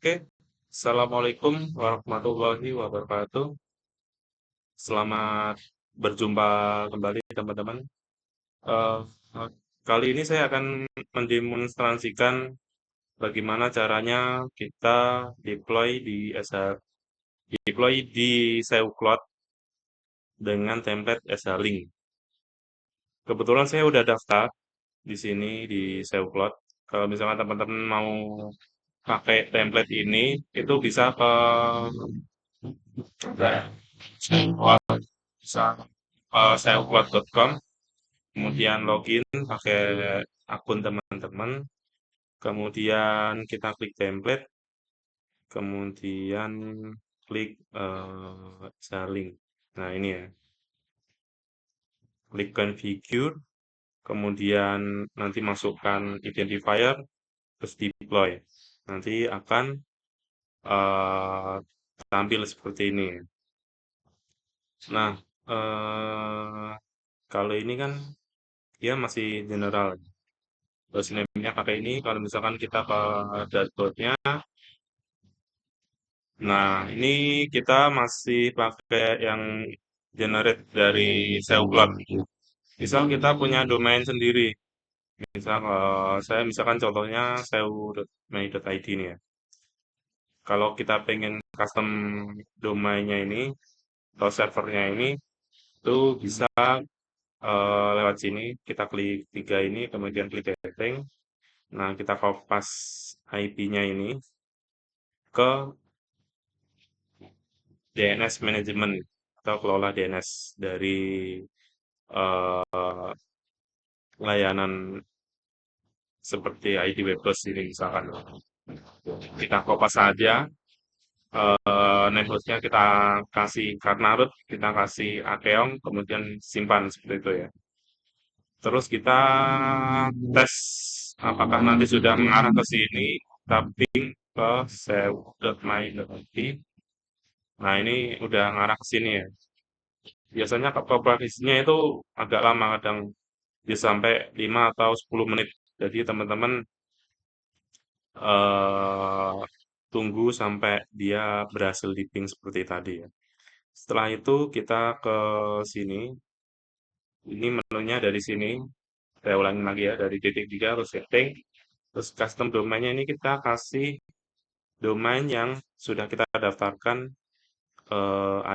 Oke, Assalamualaikum warahmatullahi wabarakatuh. Selamat berjumpa kembali teman-teman. Eh, eh, Kali ini saya akan mendemonstrasikan bagaimana caranya kita deploy di SEO Cloud dengan template SH-Link. Kebetulan saya udah daftar di sini di SEO Cloud. Kalau misalkan teman-teman mau pakai template ini, itu bisa ke bisa SEOcloud.com, kemudian login pakai akun teman-teman, kemudian kita klik template, kemudian klik saling. Nah, ini ya, klik configure, kemudian nanti masukkan identifier, terus deploy. Nanti akan eh, tampil seperti ini. Nah, kalau ini kan dia masih general. Terus name-nya pakai ini. Kalau misalkan kita ke dashboard-nya, nah ini kita masih pakai yang generate dari SEOcloud. Misal kita punya domain sendiri. Misal saya misalkan contohnya seu.my.id ini ya. Kalau kita pengen custom domainnya ini atau servernya ini, itu bisa lewat sini. Kita klik tiga ini, kemudian klik setting. Nah, kita copy IP-nya ini ke DNS Management atau kelola DNS dari eh, layanan seperti ID Webhost ini misalkan. Kita copy saja, networknya kita kasih karena root, kita kasih akeong, kemudian simpan seperti itu ya. Terus kita tes apakah nanti sudah mengarah ke sini, kita ping ke save.my.id. Nah ini udah ngarah ke sini ya. Biasanya propagasinya itu agak lama, kadang bisa sampai 5 atau 10 menit. Jadi teman-teman eh, tunggu sampai dia berhasil di ping seperti tadi ya. Setelah itu kita ke sini. Ini menunya dari sini. Saya ulangi lagi ya, dari titik 3 terus setting. Terus custom domainnya ini kita kasih domain yang sudah kita daftarkan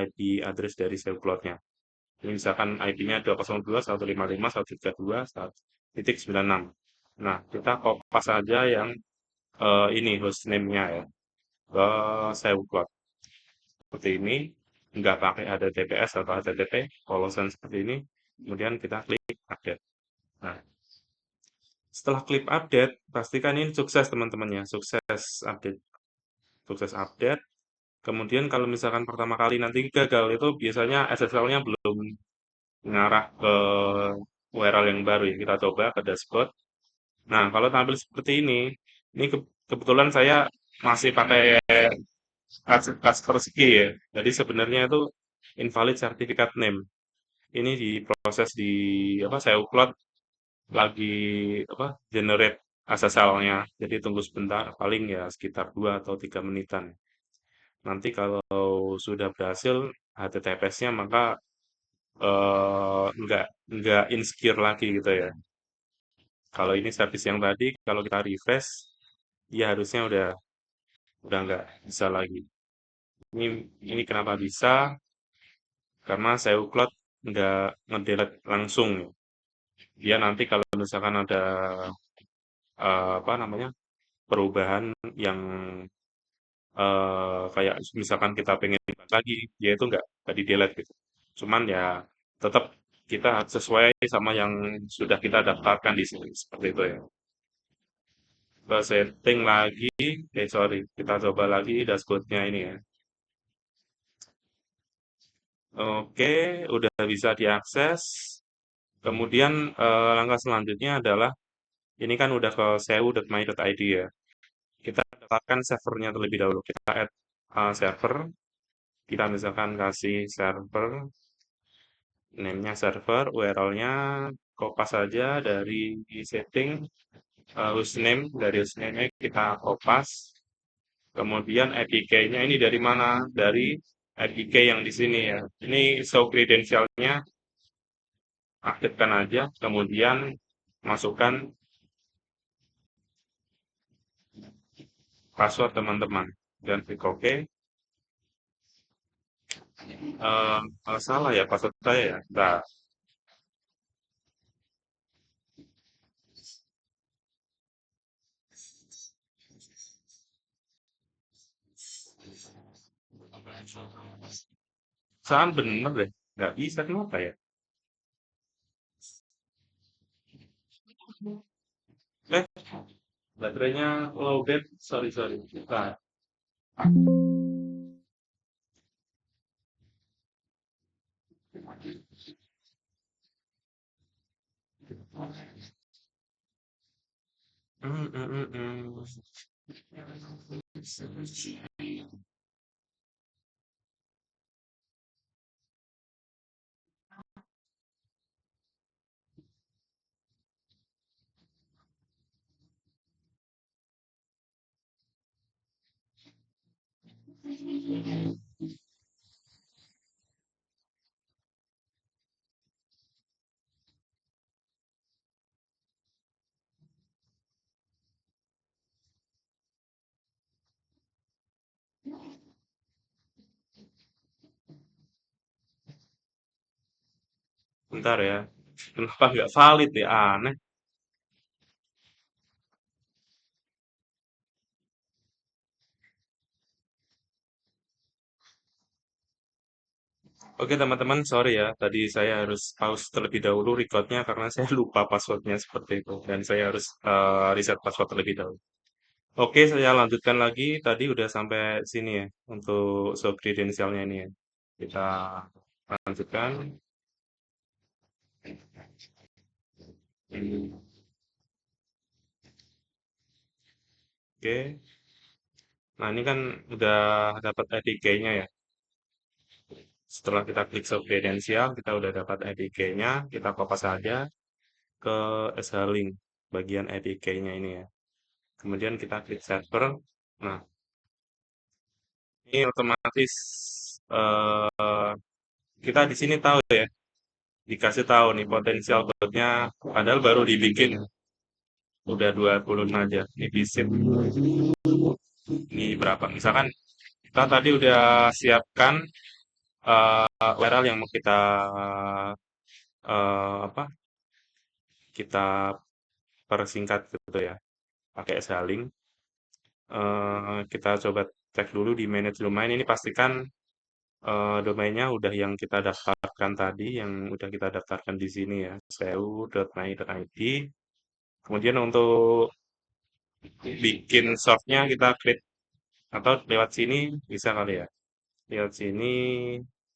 IP address dari SEOcloud-nya. Ini misalkan IP-nya 202.155.132.96. Nah, kita copy saja yang ini hostname-nya ya ke SEOcloud. Seperti ini, nggak pakai HTTPS atau HTTP, polosan seperti ini. Kemudian kita klik update. Nah, setelah klik update, pastikan ini sukses teman-teman ya, sukses update. Kemudian kalau misalkan pertama kali nanti gagal itu biasanya SSL-nya belum mengarah ke URL yang baru ya. Kita coba ke dashboard. Nah, kalau tampil seperti ini kebetulan saya masih pakai Kaspersky ya. Jadi sebenarnya itu invalid certificate name. Ini diproses di apa SEOcloud lagi apa generate SSL-nya. Jadi tunggu sebentar, paling ya sekitar 2 atau 3 menitan. Nanti kalau sudah berhasil HTTPS-nya maka nggak insecure lagi gitu ya. Kalau ini service yang tadi, kalau kita refresh, dia harusnya udah nggak bisa lagi. Ini ini kenapa bisa? Karena SEOcloud nggak ngedelete langsung. Dia nanti kalau misalkan ada apa namanya perubahan yang kayak misalkan kita pengen lihat lagi, dia itu nggak di delete gitu. Cuman ya tetap kita sesuai sama yang sudah kita daftarkan di sini seperti itu ya. Kita setting lagi, sorry, kita coba lagi dashboardnya ini ya. Oke, udah bisa diakses. Kemudian langkah selanjutnya adalah ini kan udah ke seu.my.id ya. Kita daftarkan servernya terlebih dahulu. Kita add server. Kita misalkan kasih server, name-nya server, URL-nya kopas saja dari setting hostname. Dari hostname-nya kita kopas. Kemudian APK-nya ini dari mana? Dari APK yang di sini ya. Ini show credentialnya, aktifkan aja. Kemudian masukkan password teman-teman. Dan klik OK. Salah ya password saya ya. Nah, salah bener deh. Nggak bisa kenapa ya? Eh, baterainya lowbat. Sorry, sorry. Nah, mm, mm, mm, mm. Bentar ya. Kenapa nggak valid ya? Aneh. Oke teman-teman, sorry ya. Tadi saya harus pause terlebih dahulu recordnya karena saya lupa passwordnya seperti itu. Dan saya harus reset password terlebih dahulu. Oke, saya lanjutkan lagi. Tadi udah sampai sini ya untuk sub credentialnya ini ya. Kita lanjutkan. Oke. Nah, ini kan udah dapat APK-nya ya. Setelah kita klik sub credential, kita udah dapat APK-nya. Kita kopas saja ke SH-Link bagian APK-nya ini ya. Kemudian kita klik server. Nah, ini otomatis eh, kita di sini tahu ya, dikasih tahu nih potensial botnya, padahal baru dibikin udah 20 aja. Ini visit ini berapa? Misalkan kita tadi udah siapkan URL yang mau kita apa? Kita persingkat gitu ya, pakai SH-Link. Kita coba cek dulu di manage domain ini pastikan domainnya udah yang kita daftarkan tadi, yang udah kita daftarkan di sini ya, seu.my.id. Kemudian untuk bikin softnya kita klik atau lewat sini bisa kali ya. Lewat sini,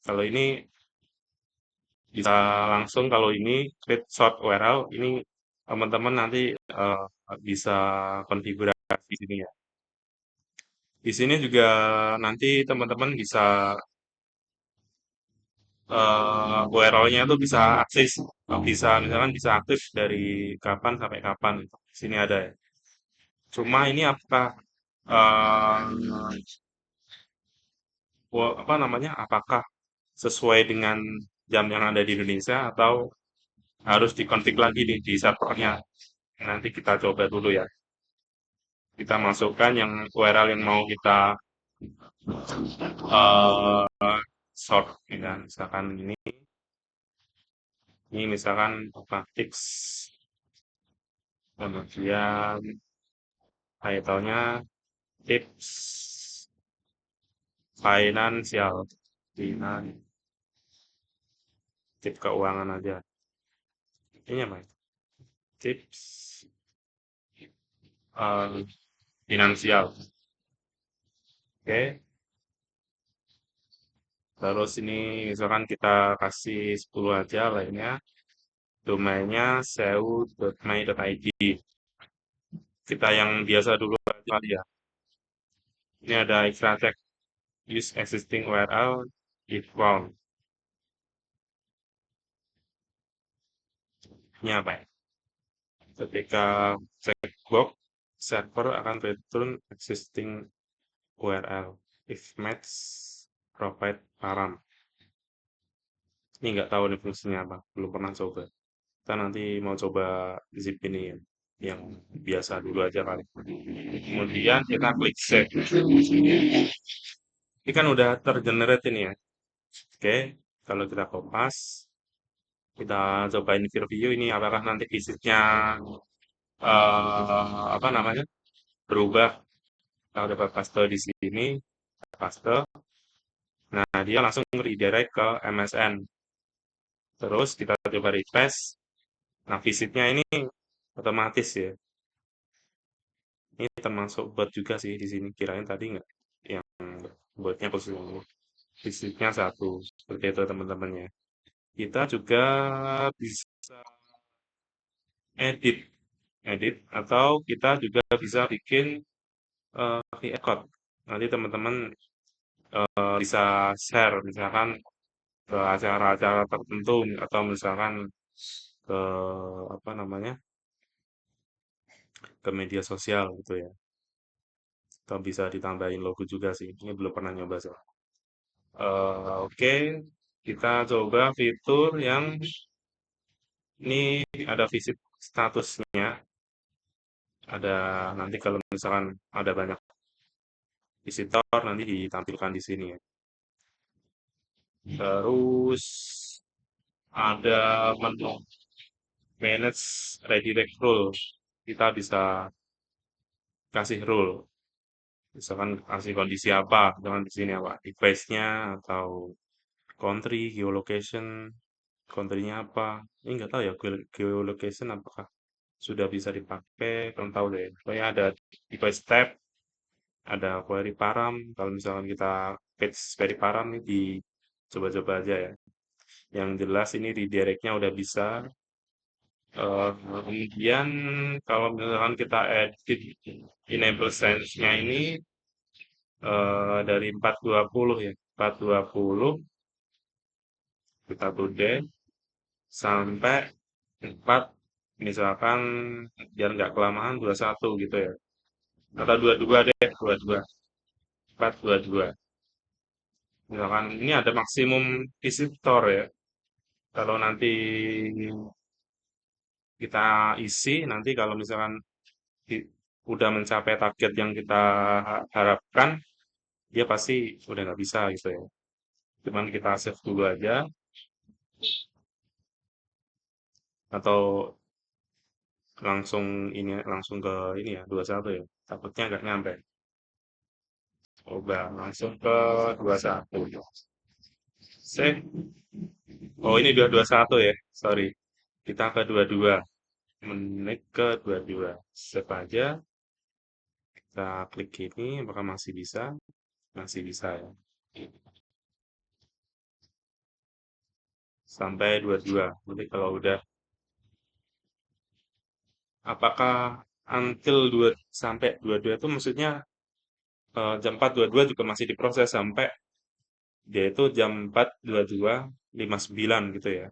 kalau ini bisa langsung kalau ini klik short URL, ini teman-teman nanti bisa konfigurasi di sini ya. Di sini juga nanti teman-teman bisa URL-nya itu bisa akses, bisa misalkan bisa aktif dari kapan sampai kapan. Di sini ada ya. Cuma ini apakah eh, apa namanya? Apakah sesuai dengan jam yang ada di Indonesia atau harus dikonfig lagi nih di servernya? Nanti kita coba dulu ya. Kita masukkan yang URL yang mau kita sort, ya kan? Misalkan ini misalkan apa tips, kemudian title-nya tips finansial, tips keuangan aja. Ini apa? Tips eh, finansial. Oke. Terus ini misalkan kita kasih 10 aja lainnya. Domainnya seu.my.id. Kita yang biasa dulu aja ya. Ini ada extra text use existing URL if found. Ini apa ya? Ketika checkbox server akan return existing URL if match provide param. Ini nggak tahu nih fungsinya apa, belum pernah coba. Kita nanti mau coba zip ini ya, yang biasa dulu aja kali. Kemudian kita klik save. Ini kan udah tergenerate ini ya. Oke, kalau kita kopas, kita cobain review ini apakah nanti visitnya apa namanya berubah. Kalau dapat paste di sini, paste, nah dia langsung redirect ke MSN. Terus kita coba refresh. Nah, visitnya ini otomatis ya. Ini termasuk bot juga sih di sini. Kirain tadi nggak yang botnya khusus visitnya satu. Seperti itu teman-teman ya. Kita juga bisa edit, edit atau kita juga bisa bikin create code. Nanti teman-teman bisa share misalkan ke acara-acara tertentu atau misalkan ke apa namanya ke media sosial gitu ya. Atau bisa ditambahin logo juga sih. Ini belum pernah nyoba sih. Oke, kita coba fitur yang ini ada visit statusnya. Ada nanti kalau misalkan ada banyak visitor nanti ditampilkan di sini ya. Terus ada menu manage redirect rule. Kita bisa kasih rule. Misalkan kasih kondisi apa, misalkan di sini apa, device-nya atau country, geolocation, country-nya apa. Ini nggak tahu ya, geolocation apakah sudah bisa dipakai, kurang tahu deh. Pokoknya ada device tab, ada query param. Kalau misalkan kita page query param ini dicoba-coba aja ya. Yang jelas ini redirect-nya udah bisa. Kemudian kalau misalkan kita edit enable sense-nya ini dari 420 ya, 420 kita tude sampai 4 misalkan biar nggak kelamaan 21 gitu ya. Atau 22 deh, 22. 422. Misalkan ini ada maksimum visitor ya. Kalau nanti kita isi, nanti kalau misalkan di- udah mencapai target yang kita harapkan, dia pasti udah nggak bisa gitu ya. Cuman kita save dulu aja, atau langsung ini langsung ke ini ya 21 ya. Takutnya nggak nyampe. Coba langsung ke 21. Save. Oh ini 221 ya. Sorry. Kita ke 22. Menit ke 22. Save aja. Kita klik ini apakah masih bisa? Masih bisa ya. Sampai 22. Nanti kalau udah apakah until 2 sampai 22 itu maksudnya jam 4.22 juga masih diproses sampai dia itu jam 4.22.59 gitu ya.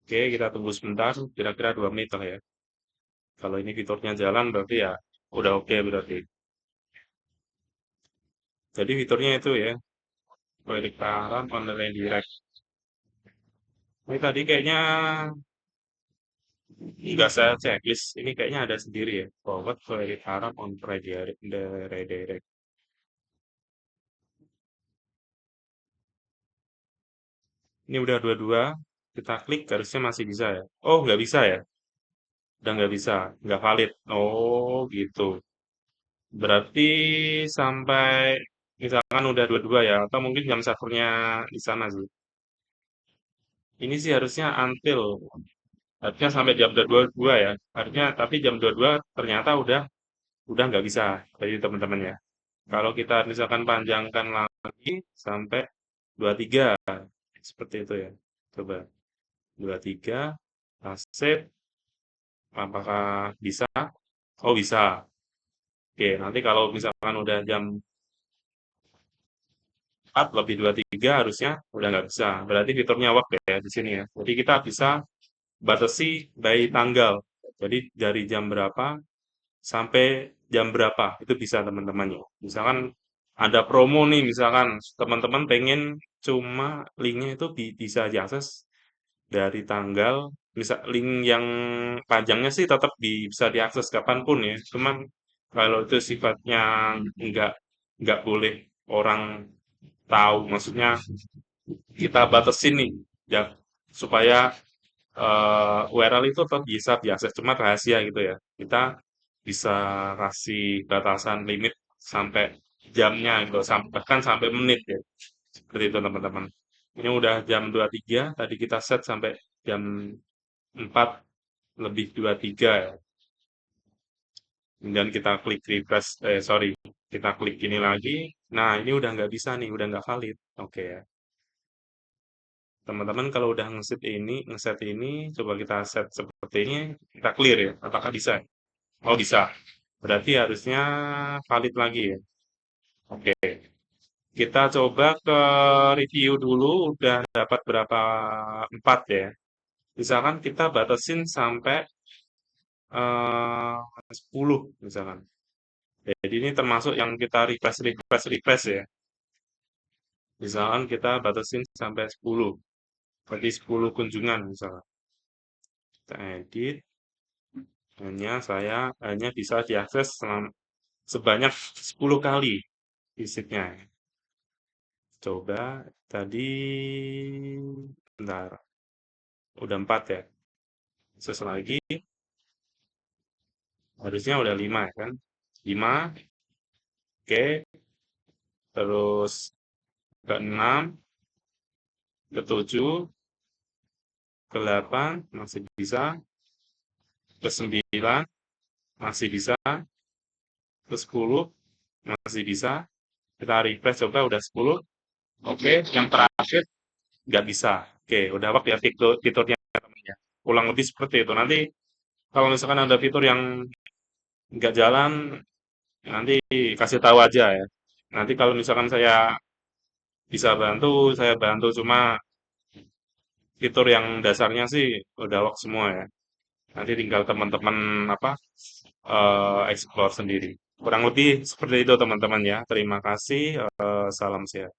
Oke, kita tunggu sebentar, kira-kira 2 menit lah ya. Kalau ini fiturnya jalan berarti ya udah oke berarti. Jadi fiturnya itu ya, pendaftaran online direct. Ini tadi kayaknya nggak saya checklist, ini kayaknya ada sendiri ya. Forward pendaftaran on redirect. Ini udah dua-dua, kita klik harusnya masih bisa ya. Oh, nggak bisa ya? Udah nggak bisa, nggak valid. Oh, gitu. Berarti sampai misalkan udah dua-dua ya, atau mungkin jam satunya di sana sih. Ini sih harusnya until, harusnya sampai jam 22 ya. Harusnya, tapi jam 22 ternyata udah nggak bisa dari teman-teman ya. Kalau kita misalkan panjangkan lagi sampai 23, seperti itu ya. Coba 23, save, apakah bisa? Oh bisa. Oke, nanti kalau misalkan udah jam 4 lebih 23 harusnya udah nggak bisa. Berarti fiturnya work ya di sini ya. Jadi kita bisa batasi by tanggal. Jadi dari jam berapa sampai jam berapa itu bisa teman-teman ya. Misalkan ada promo nih, misalkan teman-teman pengen cuma linknya itu bisa diakses dari tanggal, misal link yang panjangnya sih tetap bisa diakses kapanpun ya. Cuman kalau itu sifatnya nggak nggak boleh orang tahu, maksudnya kita batasin nih ya supaya URL itu tetap bisa diakses cuma rahasia gitu ya. Kita bisa kasih batasan limit sampai jamnya gitu, bahkan sampai menit ya. Seperti itu teman-teman. Ini udah jam 23, tadi kita set sampai jam 4 lebih 23 ya. Kemudian kita klik refresh, sorry, kita klik ini lagi. Nah, ini udah nggak bisa nih, udah nggak valid. Oke ya. Teman-teman kalau udah ngeset ini, coba kita set seperti ini, kita clear ya. Apakah bisa? Oh bisa. Berarti harusnya valid lagi ya. Oke. Kita coba ke review dulu, udah dapat berapa 4 ya. Misalkan kita batasin sampai 10 misalkan. Jadi ini termasuk yang kita refresh ya. Misalkan kita batasin sampai 10. Berarti 10 kunjungan misalkan. Kita edit, hanya bisa diakses sebanyak 10 kali visitnya. Coba tadi bentar, udah 4 ya. Lagi harusnya udah 5 ya kan? 5, oke. Terus ke 6, ke 7, ke 8 masih bisa, ke 9 masih bisa, ke 10 masih bisa. Kita refresh coba udah 10. Oke, yang terakhir nggak bisa. Oke, udah waktu ya fiturnya temennya. Kurang lebih seperti itu. Nanti kalau misalkan ada fitur yang nggak jalan, nanti kasih tahu aja ya. Nanti kalau misalkan saya bisa bantu, saya bantu. Cuma fitur yang dasarnya sih udah lock semua ya. Nanti tinggal teman-teman apa explore sendiri. Kurang lebih seperti itu teman-teman ya. Terima kasih. Salam sehat.